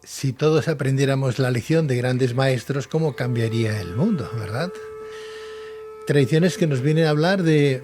si todos aprendiéramos la lección de grandes maestros, ¿cómo cambiaría el mundo, verdad? Tradiciones que nos vienen a hablar de,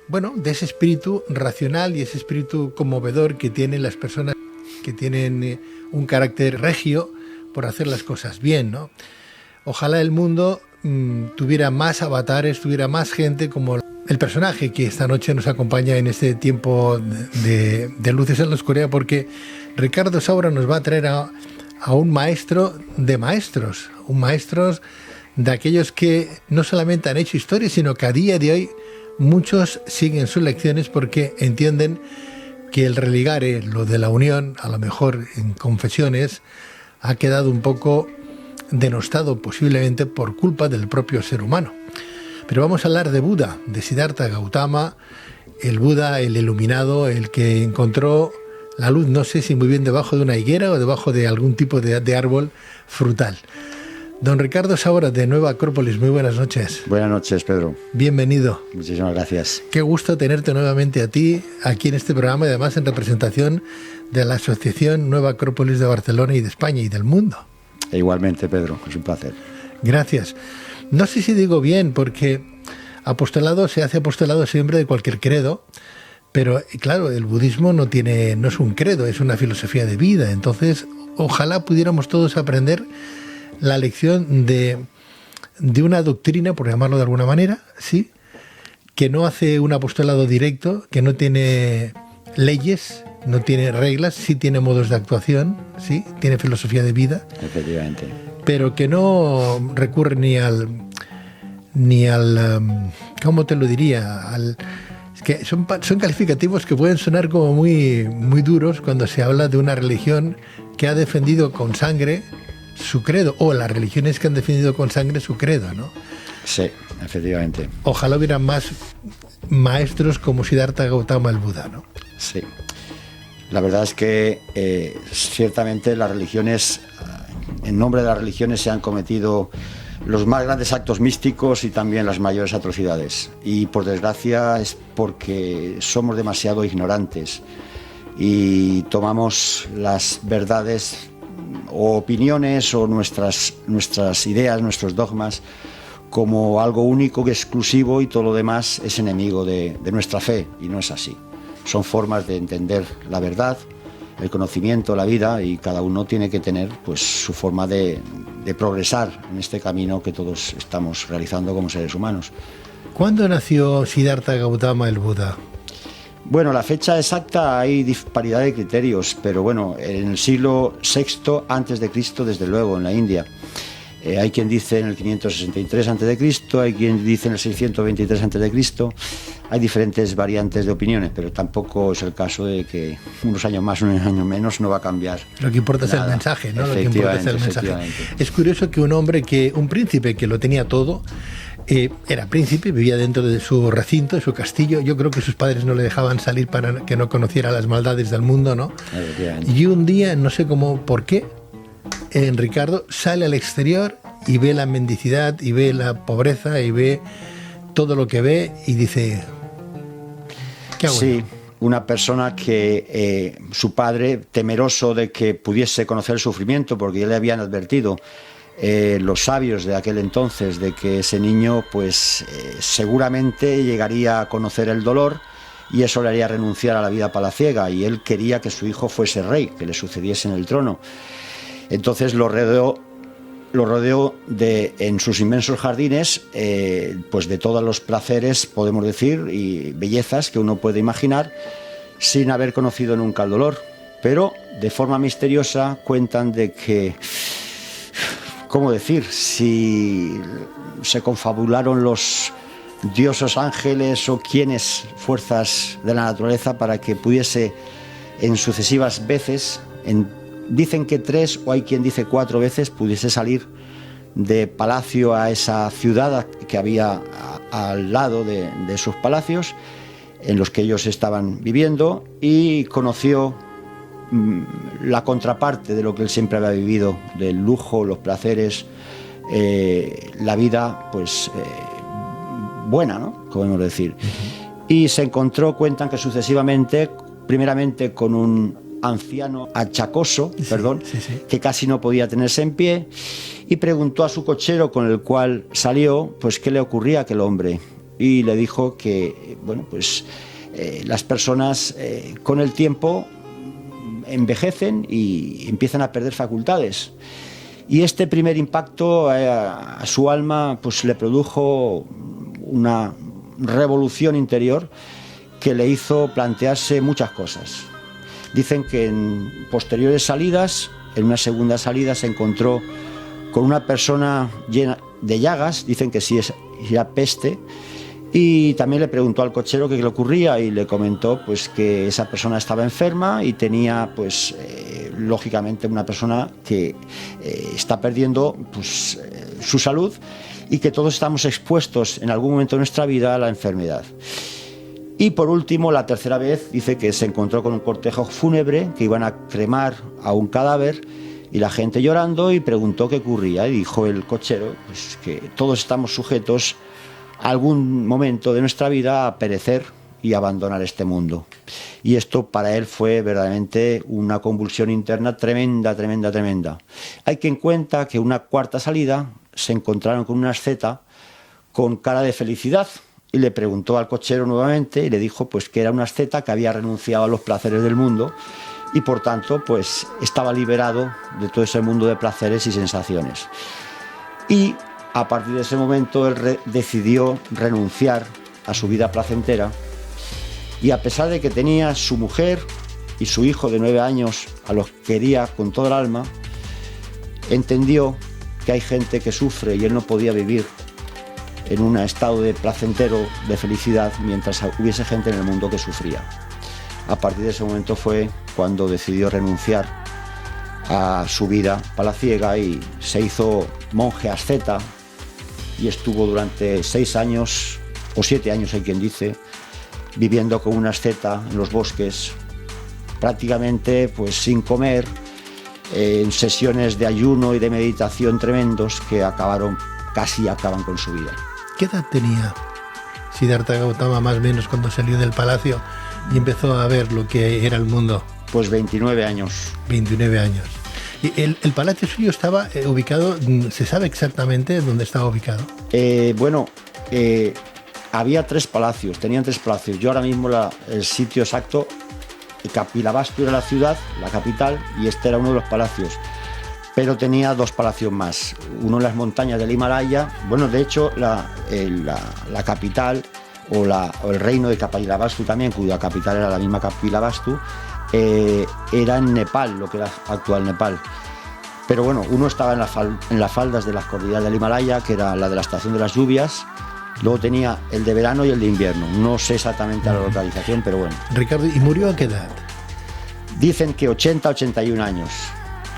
bueno, de ese espíritu racional y ese espíritu conmovedor que tienen las personas que tienen un carácter regio por hacer las cosas bien, ¿no? Ojalá el mundo tuviera más avatares, tuviera más gente como el personaje que esta noche nos acompaña en este tiempo de luces en la oscuridad, porque Ricardo Saura nos va a traer a un maestro de maestros, un maestro de aquellos que no solamente han hecho historia, sino que a día de hoy muchos siguen sus lecciones porque entienden que el religare, lo de la unión, a lo mejor en confesiones, ha quedado un poco denostado posiblemente por culpa del propio ser humano. Pero vamos a hablar de Buda, de Siddhartha Gautama, el Buda, el iluminado, el que encontró la luz, no sé si muy bien debajo de una higuera o debajo de algún tipo de árbol frutal. Don Ricardo Saura, de Nueva Acrópolis, muy buenas noches. Buenas noches, Pedro. Bienvenido. Muchísimas gracias. Qué gusto tenerte nuevamente a ti aquí en este programa y además en representación de la Asociación Nueva Acrópolis de Barcelona y de España y del mundo. E igualmente, Pedro, es un placer. Gracias. No sé si digo bien, porque apostolado se hace apostolado siempre de cualquier credo, pero claro, el budismo no es un credo, es una filosofía de vida. Entonces, ojalá pudiéramos todos aprender la lección de una doctrina, por llamarlo de alguna manera, ¿sí?, que no hace un apostolado directo, que no tiene leyes, no tiene reglas, sí tiene modos de actuación, sí, tiene filosofía de vida. Efectivamente. Pero que no recurre ni al ¿cómo te lo diría? Que son calificativos que pueden sonar como muy, muy duros cuando se habla de una religión que ha defendido con sangre su credo, o las religiones que han defendido con sangre su credo, ¿no? Sí, efectivamente. Ojalá hubiera más maestros como Siddhartha Gautama, el Buda, ¿no? Sí. La verdad es que ciertamente las religiones, en nombre de las religiones se han cometido los más grandes actos místicos y también las mayores atrocidades. Y por desgracia es porque somos demasiado ignorantes y tomamos las verdades o opiniones o nuestras ideas, nuestros dogmas como algo único, exclusivo, y todo lo demás es enemigo de nuestra fe, y no es así. Son formas de entender la verdad, el conocimiento, la vida, y cada uno tiene que tener pues su forma de progresar en este camino que todos estamos realizando como seres humanos. ¿Cuándo nació Siddhartha Gautama, el Buda? Bueno, la fecha exacta hay disparidad de criterios, pero bueno, en el siglo VI antes de Cristo, desde luego, en la India. Hay quien dice en el 563 a.C., hay quien dice en el 623 a.C., hay diferentes variantes de opiniones, pero tampoco es el caso de que unos años más, unos años menos, no va a cambiar. Lo que importa es el mensaje, ¿no? Lo que importa es el mensaje. Es curioso que un príncipe que lo tenía todo, era príncipe, vivía dentro de su recinto, de su castillo. Yo creo que sus padres no le dejaban salir para que no conociera las maldades del mundo, ¿no? Y un día, no sé cómo, por qué, Ricardo sale al exterior y ve la mendicidad y ve la pobreza y ve todo lo que ve y dice, ¿qué hago? Sí, una persona que su padre, temeroso de que pudiese conocer el sufrimiento, porque ya le habían advertido los sabios de aquel entonces de que ese niño pues seguramente llegaría a conocer el dolor y eso le haría renunciar a la vida palaciega, y él quería que su hijo fuese rey, que le sucediese en el trono. Entonces lo rodeó en sus inmensos jardines, pues de todos los placeres, podemos decir, y bellezas que uno puede imaginar, sin haber conocido nunca el dolor. Pero de forma misteriosa cuentan de que, ¿cómo decir?, si se confabularon los dioses, ángeles o quienes, fuerzas de la naturaleza, para que pudiese en sucesivas veces, dicen que 3 o hay quien dice 4 veces, pudiese salir de palacio a esa ciudad que había al lado de sus palacios en los que ellos estaban viviendo, y conoció la contraparte de lo que él siempre había vivido, del lujo, los placeres, la vida pues buena, ¿no?, podemos decir. Y se encontró, cuentan que sucesivamente, primeramente con un anciano achacoso, Sí, sí. que casi no podía tenerse en pie, y preguntó a su cochero con el cual salió, pues qué le ocurría a aquel hombre. Y le dijo que, bueno, pues las personas con el tiempo envejecen y empiezan a perder facultades. Y este primer impacto a su alma pues le produjo una revolución interior que le hizo plantearse muchas cosas. Dicen que en posteriores salidas, en una segunda salida, se encontró con una persona llena de llagas, dicen que sí era peste, y también le preguntó al cochero qué le ocurría y le comentó pues que esa persona estaba enferma y tenía pues lógicamente una persona que está perdiendo pues su salud, y que todos estamos expuestos en algún momento de nuestra vida a la enfermedad. Y por último, la tercera vez, dice que se encontró con un cortejo fúnebre, que iban a cremar a un cadáver, y la gente llorando, y preguntó qué ocurría, y dijo el cochero pues que todos estamos sujetos a algún momento de nuestra vida a perecer y abandonar este mundo. Y esto para él fue verdaderamente una convulsión interna tremenda. Hay que en cuenta que una cuarta salida se encontraron con una asceta con cara de felicidad, y le preguntó al cochero nuevamente y le dijo pues que era una asceta que había renunciado a los placeres del mundo y por tanto pues estaba liberado de todo ese mundo de placeres y sensaciones. Y a partir de ese momento él decidió renunciar a su vida placentera, y a pesar de que tenía su mujer y su hijo de 9 años a los que quería con todo el alma, entendió que hay gente que sufre y él no podía vivir en un estado de placentero, de felicidad, mientras hubiese gente en el mundo que sufría. A partir de ese momento fue cuando decidió renunciar a su vida palaciega y se hizo monje asceta, y estuvo durante 6 años o 7 años, hay quien dice, viviendo como una asceta en los bosques, prácticamente pues sin comer, en sesiones de ayuno y de meditación tremendos que casi acaban con su vida. ¿Qué edad tenía Siddhartha Gautama más o menos cuando salió del palacio y empezó a ver lo que era el mundo? Pues 29 años. 29 años. ¿Y el palacio suyo estaba ubicado, se sabe exactamente dónde estaba ubicado? Había 3 palacios, tenían 3 palacios. Yo ahora mismo el sitio exacto, Kapilavastu era la ciudad, la capital, y este era uno de los palacios. Pero tenía 2 palacios más, uno en las montañas del Himalaya. Bueno, de hecho, la capital o el reino de Kapilavastu también, cuya capital era la misma Kapilavastu, era en Nepal, lo que era actual Nepal. Pero bueno, uno estaba en las faldas de las cordilleras del Himalaya, que era la de la estación de las lluvias. Luego tenía el de verano y el de invierno. No sé exactamente la localización, pero bueno. Ricardo, ¿y murió a qué edad? Dicen que 81 años.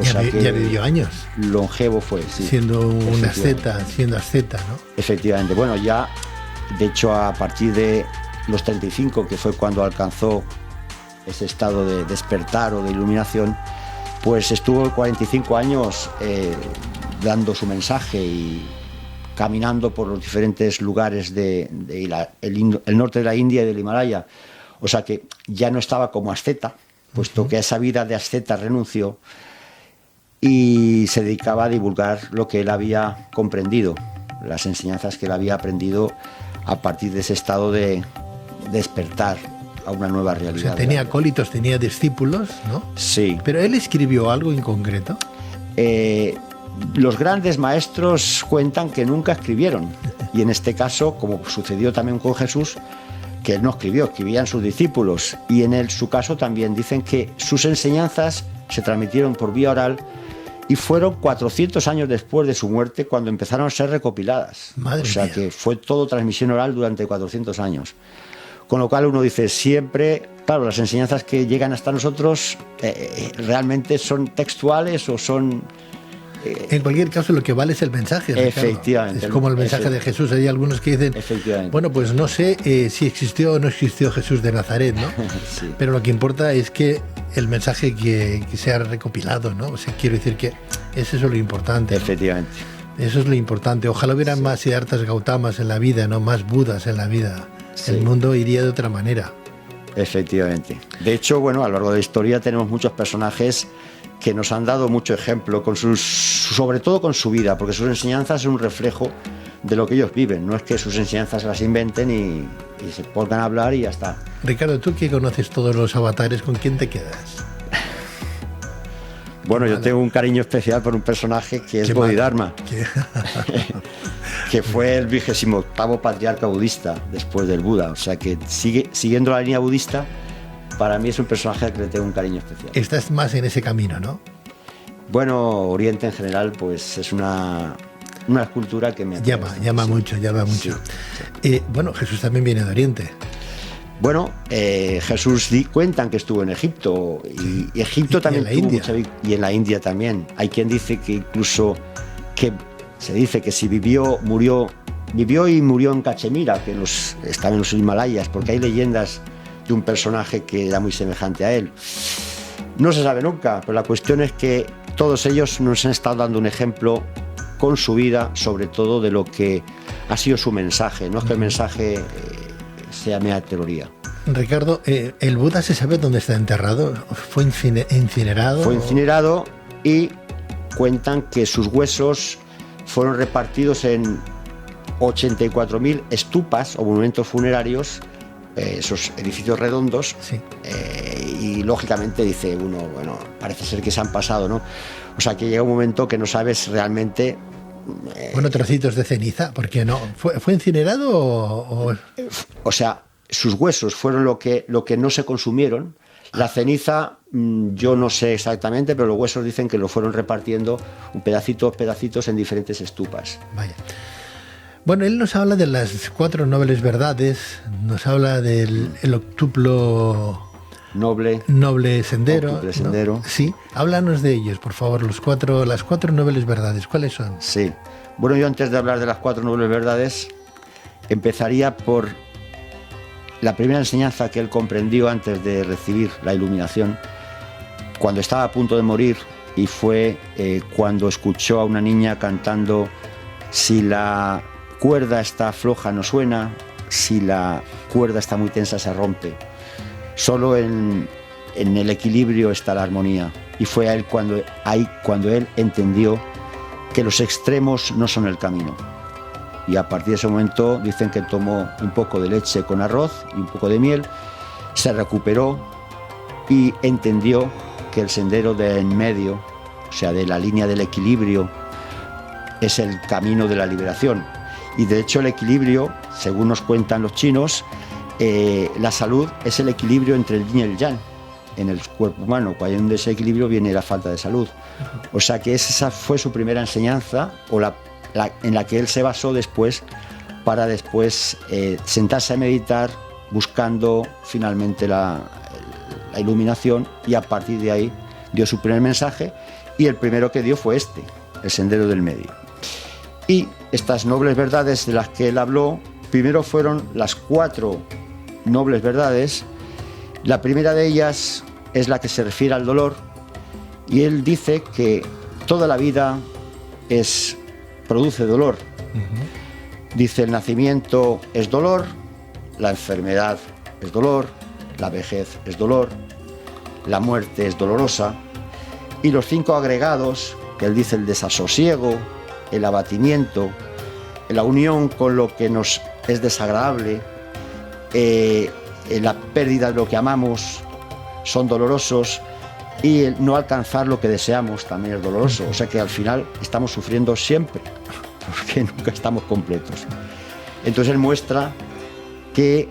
Ya vivió años. Longevo fue, sí. Siendo asceta, ¿no? Efectivamente. Bueno, ya, de hecho, a partir de los 35, que fue cuando alcanzó ese estado de despertar o de iluminación, pues estuvo 45 años dando su mensaje y caminando por los diferentes lugares el norte de la India y del Himalaya. O sea que ya no estaba como asceta, puesto que a esa vida de asceta renunció y se dedicaba a divulgar lo que él había comprendido, las enseñanzas que él había aprendido a partir de ese estado de despertar a una nueva realidad. O sea, tenía acólitos, tenía discípulos, ¿no? Sí. ¿Pero él escribió algo en concreto? Los grandes maestros cuentan que nunca escribieron, y en este caso, como sucedió también con Jesús, que él no escribió, escribían sus discípulos, y en su caso también dicen que sus enseñanzas se transmitieron por vía oral y fueron 400 años después de su muerte cuando empezaron a ser recopiladas. Madre mía. Que fue todo transmisión oral durante 400 años. Con lo cual uno dice siempre, claro, las enseñanzas que llegan hasta nosotros realmente son textuales o son... En cualquier caso, lo que vale es el mensaje, Ricardo. Efectivamente. Es como el mensaje de Jesús. Hay algunos que dicen, bueno, pues no sé si existió o no existió Jesús de Nazaret, ¿no? Sí. Pero lo que importa es que el mensaje que se ha recopilado, ¿no? O sea, quiero decir que es eso lo importante, ¿no? Efectivamente. Eso es lo importante. Ojalá hubiera más Siddharthas Gautamas en la vida, ¿no? Más Budas en la vida. Sí. El mundo iría de otra manera. Efectivamente. De hecho, bueno, a lo largo de la historia tenemos muchos personajes que nos han dado mucho ejemplo, sobre todo con su vida, porque sus enseñanzas son un reflejo de lo que ellos viven. No es que sus enseñanzas las inventen y se pongan a hablar y ya está. Ricardo, tú que conoces todos los avatares, ¿con quién te quedas? Bueno, yo tengo un cariño especial por un personaje que es Bodhidharma, que fue el 28º patriarca budista después del Buda. O sea que siguiendo la línea budista, para mí es un personaje al que le tengo un cariño especial. Estás más en ese camino, ¿no? Bueno, Oriente en general, pues es una cultura que me llama mucho. Sí, sí. Bueno, Jesús también viene de Oriente. Bueno, Jesús cuentan que estuvo en Egipto y Egipto también tuvo mucha, y en la India también. Hay quien dice que incluso se dice que si vivió y murió en Cachemira, que estaba en los Himalayas, porque hay leyendas de un personaje que era muy semejante a él. No se sabe nunca, pero la cuestión es que todos ellos nos han estado dando un ejemplo con su vida, sobre todo de lo que ha sido su mensaje. No es que el mensaje sea mera teoría. Ricardo, ¿el Buda se sabe dónde está enterrado? ¿Fue incinerado? Fue incinerado y cuentan que sus huesos fueron repartidos en 84.000 estupas o monumentos funerarios, esos edificios redondos, sí. Y lógicamente dice uno, bueno, parece ser que se han pasado, ¿no? O sea que llega un momento que no sabes realmente... Bueno, trocitos de ceniza, ¿por qué no? ¿Fue incinerado o...? O sea, sus huesos fueron lo que no se consumieron. La ceniza, yo no sé exactamente, pero los huesos dicen que lo fueron repartiendo pedacitos en diferentes estupas. Vaya. Bueno, él nos habla de las 4 nobles verdades, nos habla del octuplo noble sendero. Octuple sendero. ¿No? Sí, háblanos de ellos, por favor, las 4 nobles verdades, ¿cuáles son? Sí. Bueno, yo antes de hablar de las 4 nobles verdades, empezaría por la primera enseñanza que él comprendió antes de recibir la iluminación, cuando estaba a punto de morir, y fue cuando escuchó a una niña cantando: si la cuerda está floja no suena, si la cuerda está muy tensa se rompe. Solo en el equilibrio está la armonía. Y fue a él cuando él entendió que los extremos no son el camino. Y a partir de ese momento dicen que tomó un poco de leche con arroz y un poco de miel, se recuperó y entendió que el sendero de en medio, o sea, de la línea del equilibrio, es el camino de la liberación. Y de hecho el equilibrio, según nos cuentan los chinos, la salud es el equilibrio entre el yin y el yang en el cuerpo humano. Cuando hay un desequilibrio viene la falta de salud. O sea que esa fue su primera enseñanza, en la que él se basó después, para después sentarse a meditar, buscando finalmente la iluminación, y a partir de ahí dio su primer mensaje, y el primero que dio fue el sendero del medio. Y estas nobles verdades de las que él habló, primero fueron las 4 nobles verdades. La primera de ellas es la que se refiere al dolor, y él dice que toda la vida produce dolor. Dice: el nacimiento es dolor, la enfermedad es dolor, la vejez es dolor, la muerte es dolorosa, y los 5 agregados, que él dice: el desasosiego, el abatimiento, la unión con lo que nos es desagradable, la pérdida de lo que amamos, son dolorosos, y el no alcanzar lo que deseamos también es doloroso. O sea que al final estamos sufriendo siempre, porque nunca estamos completos. Entonces él muestra que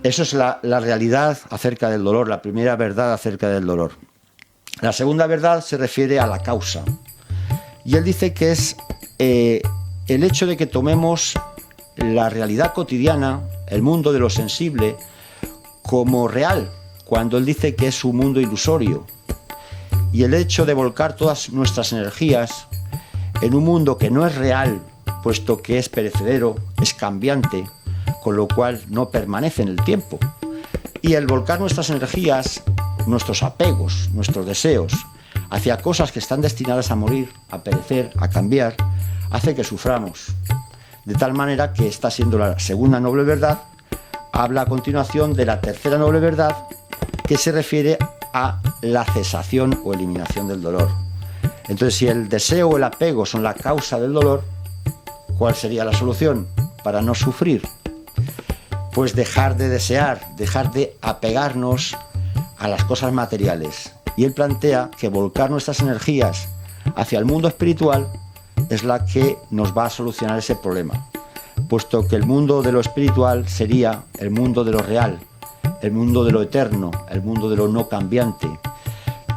eso es la realidad acerca del dolor, la primera verdad acerca del dolor. La segunda verdad se refiere a la causa, y él dice que es el hecho de que tomemos la realidad cotidiana, el mundo de lo sensible, como real, cuando él dice que es un mundo ilusorio, y el hecho de volcar todas nuestras energías en un mundo que no es real, puesto que es perecedero, es cambiante, con lo cual no permanece en el tiempo. Y el volcar nuestras energías, nuestros apegos, nuestros deseos, hacia cosas que están destinadas a morir, a perecer, a cambiar, hace que suframos. De tal manera que está siendo la segunda noble verdad habla a continuación de la tercera noble verdad, que se refiere a la cesación o eliminación del dolor. Entonces, si el deseo o el apego son la causa del dolor, ¿cuál sería la solución para no sufrir? Pues dejar de desear, dejar de apegarnos a las cosas materiales. Y él plantea que volcar nuestras energías hacia el mundo espiritual es la que nos va a solucionar ese problema, puesto que el mundo de lo espiritual sería el mundo de lo real, el mundo de lo eterno, el mundo de lo no cambiante.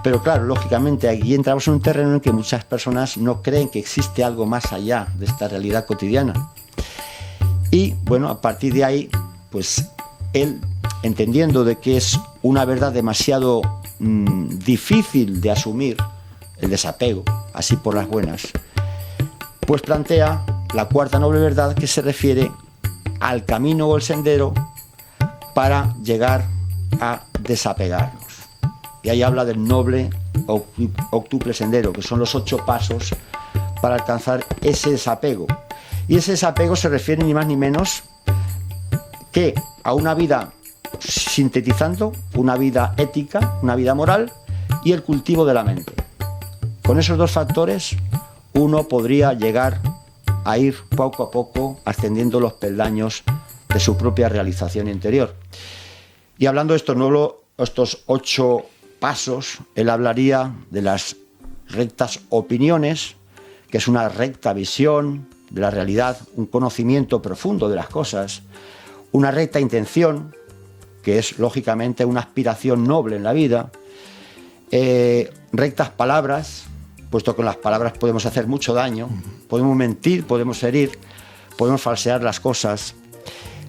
Pero claro, lógicamente aquí entramos en un terreno en que muchas personas no creen que existe algo más allá de esta realidad cotidiana. Y bueno, a partir de ahí, pues él, entendiendo de que es una verdad demasiado difícil de asumir, el desapego, así por las buenas, pues plantea la cuarta noble verdad, que se refiere al camino o el sendero para llegar a desapegarnos. Y ahí habla del noble octuple sendero, que son los 8 pasos para alcanzar ese desapego. Y ese desapego se refiere ni más ni menos que a una vida, sintetizando, una vida ética, una vida moral y el cultivo de la mente. Con esos 2 factores uno podría llegar a ir poco a poco ascendiendo los peldaños de su propia realización interior. Y hablando de estos 8 pasos, él hablaría de las rectas opiniones, que es una recta visión de la realidad, un conocimiento profundo de las cosas, una recta intención, que es lógicamente una aspiración noble en la vida, rectas palabras, puesto que con las palabras podemos hacer mucho daño, podemos mentir, podemos herir, podemos falsear las cosas,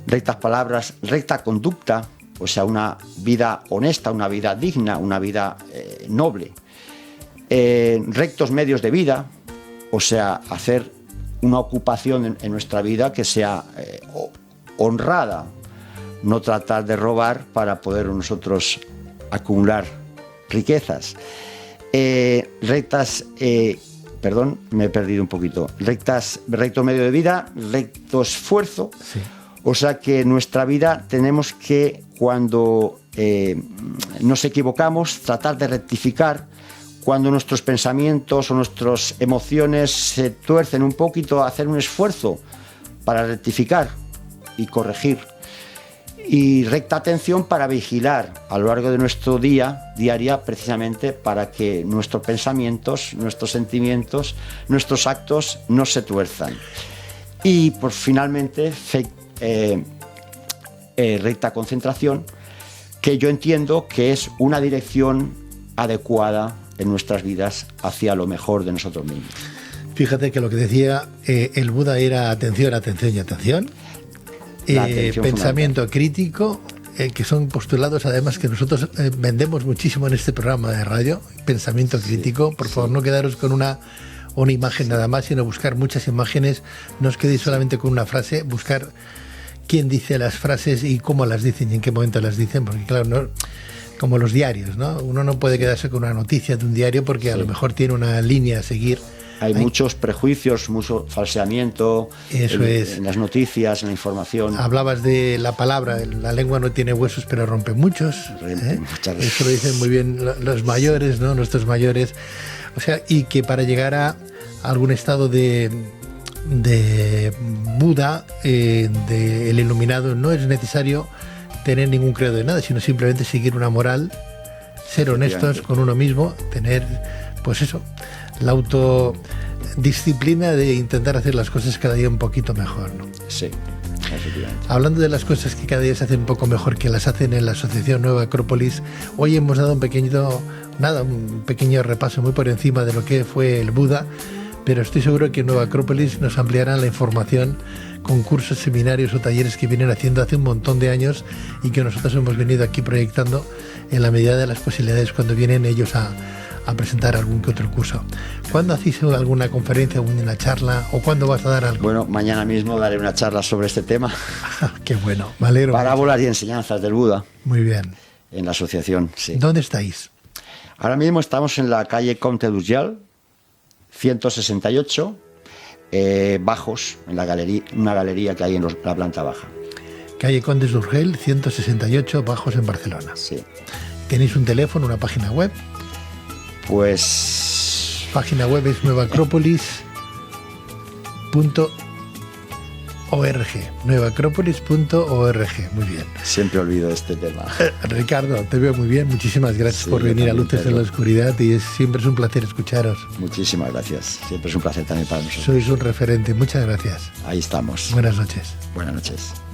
rectas palabras, recta conducta, o sea, una vida honesta, una vida digna, una vida noble, rectos medios de vida, o sea, hacer una ocupación en nuestra vida que sea honrada, no tratar de robar para poder nosotros acumular riquezas. Me he perdido un poquito. Recto medio de vida, recto esfuerzo. Sí. O sea que en nuestra vida tenemos que, cuando nos equivocamos, tratar de rectificar. Cuando nuestros pensamientos o nuestras emociones se tuercen un poquito, hacer un esfuerzo para rectificar y corregir. Y recta atención para vigilar a lo largo de nuestro diaria, precisamente para que nuestros pensamientos, nuestros sentimientos, nuestros actos no se tuerzan. Y pues finalmente recta concentración, que yo entiendo que es una dirección adecuada en nuestras vidas hacia lo mejor de nosotros mismos. Fíjate que lo que decía el Buda era atención, atención y atención. Pensamiento crítico, que son postulados además que nosotros vendemos muchísimo en este programa de radio. Pensamiento crítico, por favor, no quedaros con una imagen nada más, sino buscar muchas imágenes. No os quedéis solamente con una frase, buscar quién dice las frases y cómo las dicen y en qué momento las dicen, porque claro, no, como los diarios, ¿no? Uno no puede quedarse con una noticia de un diario porque a lo mejor tiene una línea a seguir. Hay muchos prejuicios, mucho falseamiento en las noticias, en la información. Hablabas de la palabra, la lengua no tiene huesos pero rompe muchos. Muchas veces. Eso lo dicen muy bien los mayores, ¿no? Nuestros mayores. O sea, y que para llegar a algún estado de Buda, del iluminado, no es necesario tener ningún credo de nada, sino simplemente seguir una moral, ser honestos con uno mismo, tener, pues eso, la autodisciplina de intentar hacer las cosas cada día un poquito mejor, ¿no? Sí, efectivamente. Hablando de las cosas que cada día se hacen un poco mejor que las hacen en la Asociación Nueva Acrópolis, hoy hemos dado un pequeño repaso muy por encima de lo que fue el Buda, pero estoy seguro que en Nueva Acrópolis nos ampliarán la información con cursos, seminarios o talleres que vienen haciendo hace un montón de años y que nosotros hemos venido aquí proyectando en la medida de las posibilidades cuando vienen ellos a presentar algún que otro curso. ¿Cuándo hacéis alguna conferencia, alguna charla o cuándo vas a dar algo? Bueno, mañana mismo daré una charla sobre este tema. Qué bueno, me alegro. Parábolas y enseñanzas del Buda. Muy bien. En la asociación, sí. ¿Dónde estáis? Ahora mismo estamos en la calle Comte d'Urgell, 168, bajos, en la galería, una galería que hay en la planta baja. calle Condes de Urgell, 168, Bajos, en Barcelona. Sí. ¿Tenéis un teléfono, una página web? Pues... Página web es nuevaacrópolis.org. Nuevaacrópolis.org. Muy bien. Siempre olvido este tema. Ricardo, te veo muy bien. Muchísimas gracias por venir a Luces en la Oscuridad y siempre es un placer escucharos. Muchísimas gracias. Siempre es un placer también para nosotros. Sois un referente. Muchas gracias. Ahí estamos. Buenas noches. Buenas noches.